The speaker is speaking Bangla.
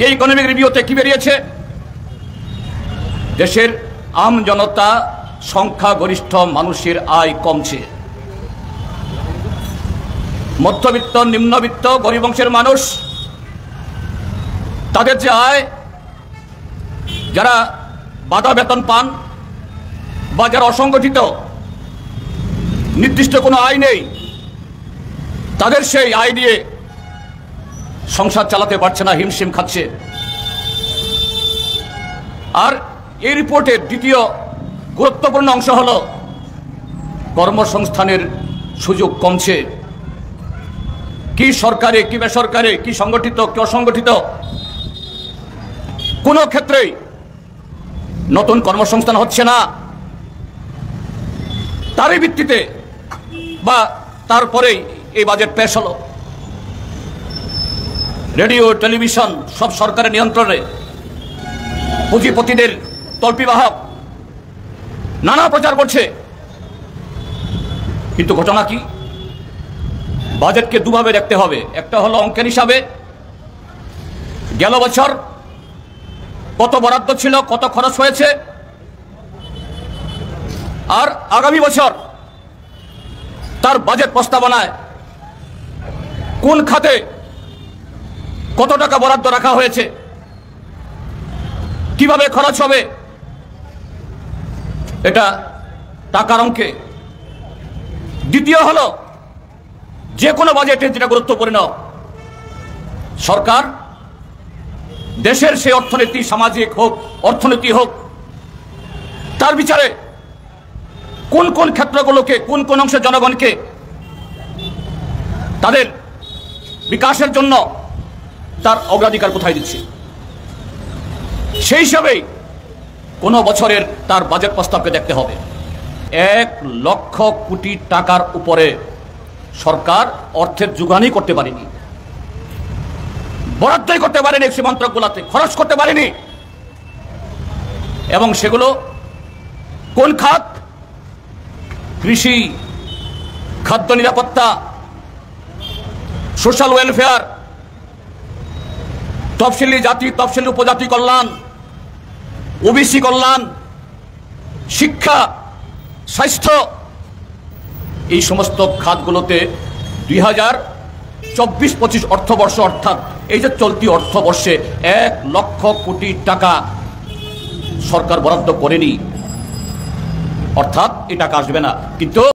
এই ইকোনমিক রিভিউতে কি বেরিয়েছে? দেশের আম জনতা, সংখ্যাগরিষ্ঠ মানুষের আয় কমছে। মধ্যবিত্ত, নিম্নবিত্ত, গরিব অংশের মানুষ, তাদের যে আয়, যারা বাধা বেতন পান বা যারা অসংগঠিত, নির্দিষ্ট কোনো আয় নেই, তাদের সেই আয় দিয়ে সংসার চালাতে পারছে না, হিমশিম খাচ্ছে। আর এই রিপোর্টের দ্বিতীয় গুরুত্বপূর্ণ অংশ হল কর্মসংস্থানের সুযোগ কমছে। কি সরকারি, কি বেসরকারি, কি সংগঠিত, কি অসংগঠিত, কোনো ক্ষেত্রেই নতুন কর্মসংস্থান হচ্ছে না। তারই ভিত্তিতে বা তারপরেই এই বাজেট পেশ হলো। রেডিও, টেলিভিশন সব সরকারের নিয়ন্ত্রণে, পুঁজিপতিদের তল্পিবাহক, নানা প্রচার করছে। কিন্তু ঘটনা কি? বাজেটকে দুভাবে দেখতে হবে। একটা হলো অঙ্কের হিসাবে, গেল বছর কত বরাদ্দ ছিল, কত খরচ হয়েছে, আর আগামী বছর তার বাজেট প্রস্তাবনায় কোন খাতে কত টাকা বরাদ্দ রাখা হয়েছে, কিভাবে খরচ হবে, এটা টাকার অঙ্কে। দ্বিতীয় হলো যে কোনো বাজেটে যেটা গুরুত্বপূর্ণ, সরকার দেশের সেই অর্থনীতি, সামাজিক হোক, অর্থনীতি হোক, তার বিচারে কোন কোন ক্ষেত্রগুলোকে, কোন কোন অংশের জনগণকে তাদের বিকাশের জন্য তার অগ্রাধিকার কোথায় দিচ্ছে, সেই হিসাবেই কোনো বছরের তার বাজেট প্রস্তাবকে দেখতে হবে। 1 লক্ষ কোটি টাকার উপরে সরকার অর্থের যোগানই করতে পারেনি, বরাদ্দই করতে পারেনি, সীমান্তগুলোতে খরচ করতে পারেনি। এবং সেগুলো কোন খাত? কৃষি, খাদ্য নিরাপত্তা, সোশ্যাল ওয়েলফেয়ার, তফসিলি জাতি, তফসিলি উপজাতি কল্যাণ, ওবিসি কল্যাণ, শিক্ষা, স্বাস্থ্য, এই সমস্ত খাতগুলোতে 2024-25 অর্থবর্ষ, অর্থাৎ এই যে চলতি অর্থবর্ষে 1 লক্ষ কোটি টাকা সরকার বরাদ্দ করেনি। অর্থাৎ এই টাকা আসবে না। কিন্তু